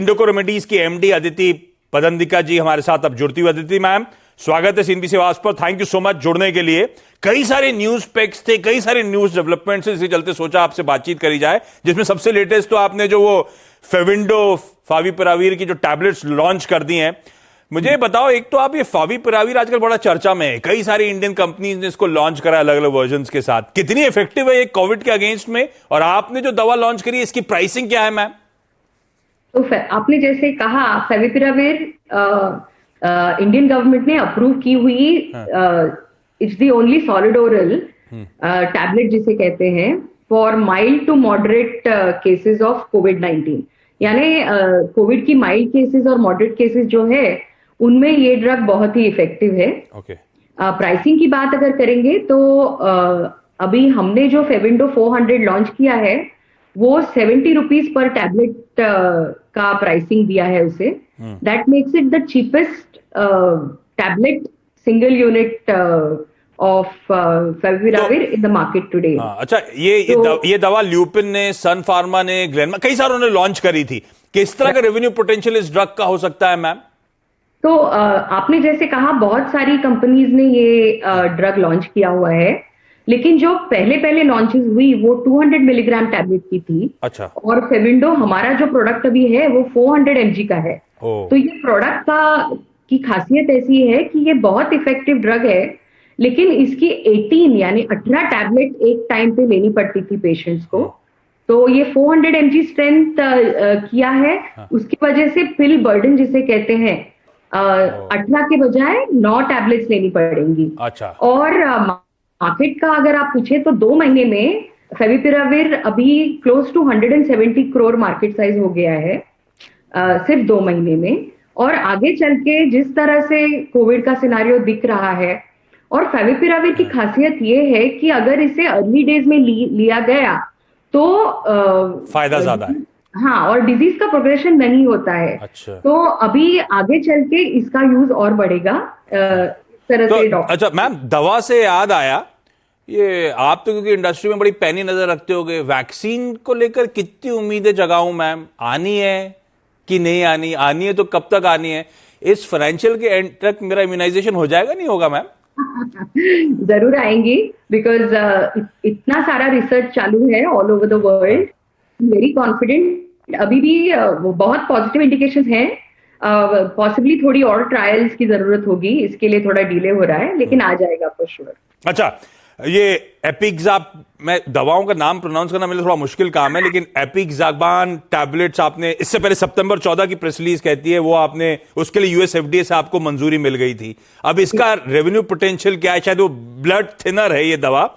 Indoco remedies की MD Aditi पदंदिका जी हमारे साथ अब जुड़ती हुई। अदिति मैम, स्वागत है सीएनबीसी आवाज पर। थैंक यू सो मच जुड़ने के लिए। कई सारे न्यूज पैक्स थे, कई सारे न्यूज डेवलपमेंट्स, इसी चलते सोचा आपसे बातचीत करी जाए, जिसमें सबसे लेटेस्ट तो आपने जो वो फेविंडो फाविपिराविर की जो टैबलेट्स लॉन्च कर दी हैं। मुझे बताओ, एक तो आप ये फाविपिराविर आजकल बड़ा चर्चा में है, कई सारी इंडियन कंपनीज ने इसको लॉन्च करा अलग अलग वर्जन्स के साथ। कितनी इफेक्टिव है ये कोविड के अगेंस्ट में, और आपने जो दवा लॉन्च करी है इसकी प्राइसिंग क्या है मैम? तो आपने जैसे कहा, फेविपिराविर इंडियन गवर्नमेंट ने अप्रूव की हुई it's the only solid oral tablet जिसे कहते हैं for mild to moderate cases of कोविड-19। यानी कोविड की माइल्ड केसेस और मॉडरेट केसेस जो है उनमें ये ड्रग बहुत ही इफेक्टिव है। प्राइसिंग की बात अगर करेंगे तो अभी हमने जो फेविंडो 400 लॉन्च किया है वो 70 रुपीज पर टैबलेट का प्राइसिंग दिया है उसे। That makes it the cheapest tablet single unit of favipiravir in the market today. अच्छा, ये दवा ल्यूपिन ने, सन फार्मा ने, ग्लेनमा, कई सारों ने लॉन्च करी थी। किस तरह का रेवेन्यू पोटेंशियल इस ड्रग का हो सकता है मैम? तो आपने जैसे कहा, बहुत सारी कंपनीज ने ये ड्रग लॉन्च किया हुआ है, लेकिन जो पहले लॉन्चेस हुई वो 200 मिलीग्राम टैबलेट की थी। अच्छा। और फेविंडो हमारा जो प्रोडक्ट अभी है वो 400 mg का है। तो ये प्रोडक्ट की खासियत ऐसी है कि ये बहुत इफेक्टिव ड्रग है, लेकिन इसकी 18 यानी 18 टैबलेट एक टाइम पे लेनी पड़ती थी पेशेंट्स को। तो ये 400 mg स्ट्रेंथ किया है। उसकी वजह से पिल बर्डन जिसे कहते हैं, 18 के बजाय 9 टैबलेट्स लेनी पड़ेंगी। अच्छा। और मार्केट का अगर आप पूछे तो 2 महीने में फेविपिराविर अभी close to 170 crore market size हो गया है सिर्फ 2 महीने में। और आगे चल के जिस तरह से कोविड का सिनारियो दिख रहा है, और फेविपिराविर की खासियत ये है कि अगर इसे अर्ली डेज में लिया गया तो फायदा ज्यादा है। हाँ, और डिजीज का प्रोग्रेशन नहीं होता है। अच्छा। तो अभी आगे चल के इसका यूज और बढ़ेगा तरह से। अच्छा मैम, दवा से याद आया, ये आप तो क्योंकि इंडस्ट्री में बड़ी पैनी नजर रखते होगे, वैक्सीन को लेकर कितनी उम्मीदें जगाऊं मैम? आनी है कि नहीं आनी? आनी है तो कब तक आनी है? इस फाइनेंशियल के एंड तक मेरा इम्यूनाइजेशन हो जाएगा, नहीं होगा मैम? जरूर आएंगी, बिकॉज इतना सारा रिसर्च चालू है all over the world. Very confident. अभी भी बहुत पॉजिटिव इंडिकेशंस हैं। पॉसिबली थोड़ी और ट्रायल्स की जरूरत होगी, इसके लिए थोड़ा डिले हो रहा है, लेकिन आ जाएगा फॉर श्योर। अच्छा, ये एपिक्साब, मैं दवाओं का नाम प्रोनाउंस करना मेरे लिए थोड़ा मुश्किल काम है, लेकिन एपिक्साबान टैबलेट्स आपने इससे पहले सितंबर 14 की प्रेस रिलीज कहती है, वो आपने उसके लिए यूएस एफडीए से आपको मंजूरी मिल गई थी। अब इसका रेवेन्यू पोटेंशियल क्या है? शायद वो ब्लड थिनर है ये दवा।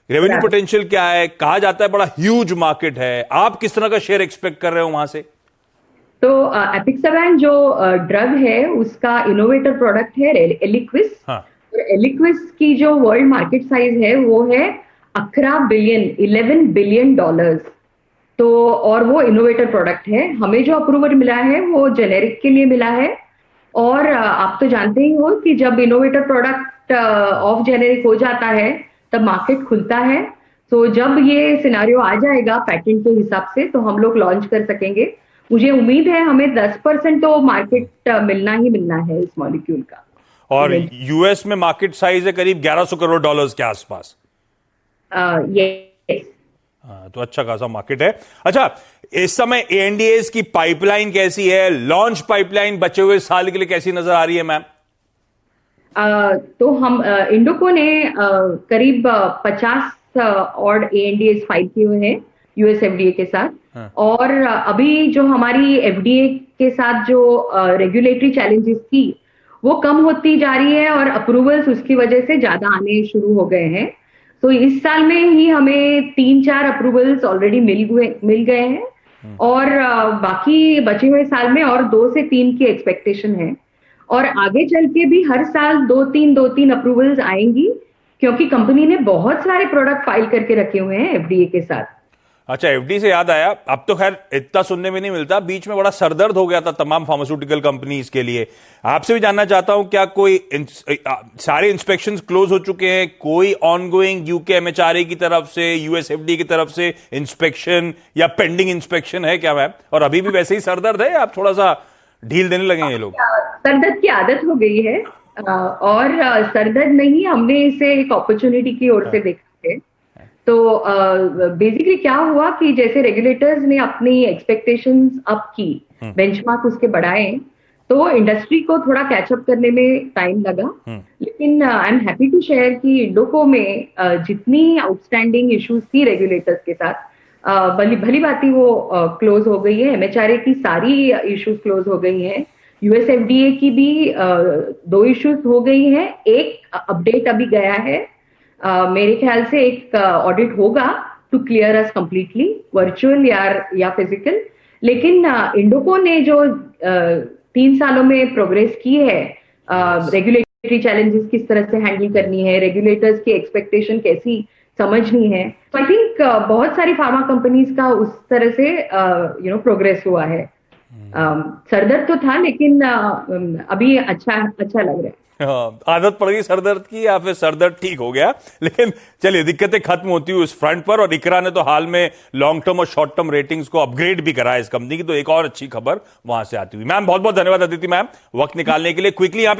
रेवेन्यू पोटेंशियल क्या है? कहा जाता है बड़ा ह्यूज मार्केट है। आप किस तरह का शेयर एक्सपेक्ट कर रहे हो वहां से? तो एपिक्साबान जो ड्रग है उसका इनोवेटर प्रोडक्ट है एलिक्विस। एलिक्विस की जो वर्ल्ड मार्केट साइज है वो है 11 बिलियन डॉलर्स। तो और वो इनोवेटर प्रोडक्ट है। हमें जो अप्रूवल मिला है वो जेनेरिक के लिए मिला है। और आप तो जानते ही हो कि जब इनोवेटर प्रोडक्ट ऑफ जेनेरिक हो जाता है तब मार्केट खुलता है। तो जब ये सिनारियो आ जाएगा पैटेंट के हिसाब से तो हम लोग लॉन्च कर सकेंगे। मुझे उम्मीद है हमें 10% तो मार्केट मिलना ही मिलना है इस मॉलिक्यूल का। और यूएस में मार्केट साइज है करीब 1100 करोड़ डॉलर्स के आसपास। यस। तो अच्छा खासा मार्केट है। अच्छा, इस समय एएनडीएस की पाइपलाइन कैसी है? लॉन्च पाइपलाइन बचे हुए साल के लिए कैसी नजर आ रही है मैम? तो हम इंडोको ने करीब 50 और एएनडीएस फाइल किए हुए हैं यूएस एफडीए के साथ। और अभी जो हमारी एफडीए के साथ जो रेगुलेटरी चैलेंजेस थी वो कम होती जा रही है, और अप्रूवल्स उसकी वजह से ज्यादा आने शुरू हो गए हैं। तो इस साल में ही हमें 3-4 अप्रूवल्स ऑलरेडी मिल गए हैं, और बाकी बचे हुए साल में और 2 से 3 की एक्सपेक्टेशन है। और आगे चल के भी हर साल 2-3 अप्रूवल्स आएंगी, क्योंकि कंपनी ने बहुत सारे प्रोडक्ट फाइल करके रखे हुए हैं एफडीए के साथ। अच्छा, एफडी से याद आया, अब तो खैर इतना सुनने में नहीं मिलता, बीच में बड़ा सरदर्द हो गया था तमाम फार्मास्यूटिकल कंपनीज के लिए। आपसे भी जानना चाहता हूं, क्या कोई सारे इंस्पेक्शंस क्लोज हो चुके हैं? कोई ऑनगोइंग यूके एमएचआरए की तरफ से, यूएसएफडी की तरफ से इंस्पेक्शन या पेंडिंग इंस्पेक्शन है क्या मैम? और अभी भी वैसे ही सरदर्द है, आप थोड़ा सा ढील देने लगे हैं ये लोग? सरदर्द की आदत हो गई है, और सरदर्द नहीं, हमने इसे एक अपॉर्चुनिटी की ओर से देखा है। तो बेसिकली क्या हुआ कि जैसे रेगुलेटर्स ने अपनी एक्सपेक्टेशंस अप की, बेंचमार्क उसके बढ़ाए, तो इंडस्ट्री को थोड़ा कैचअप करने में टाइम लगा। लेकिन I am happy to share कि इंडोको में जितनी आउटस्टैंडिंग इश्यूज थी रेगुलेटर्स के साथ, भली भांति वो क्लोज हो गई है। एमएचआरए की सारी इश्यूज क्लोज हो गई हैं। यूएसएफडीए की भी 2 इश्यूज हो गई हैं। एक अपडेट अभी गया है, मेरे ख्याल से एक ऑडिट होगा to clear us completely, virtual या फिजिकल। लेकिन इंडोको ने जो 3 सालों में प्रोग्रेस की है, रेगुलेटरी चैलेंजेस किस तरह से हैंडल करनी है, रेगुलेटर्स की एक्सपेक्टेशन कैसी समझनी है, तो आई थिंक बहुत सारी फार्मा कंपनीज का उस तरह से प्रोग्रेस हुआ है। सरदर्द तो था, लेकिन अभी अच्छा लग रहा है। आदत पड़ गई सरदर्द की, या फिर सरदर्द ठीक हो गया? लेकिन चलिए, दिक्कतें खत्म होती हुई उस फ्रंट पर, और इकरा ने तो हाल में लॉन्ग टर्म और शॉर्ट टर्म रेटिंग्स को अपग्रेड भी करा है इस कंपनी की, तो एक और अच्छी खबर वहां से आती हुई। मैम बहुत बहुत धन्यवाद अदिति मैम, वक्त निकालने के लिए। क्विकली यहाँ पे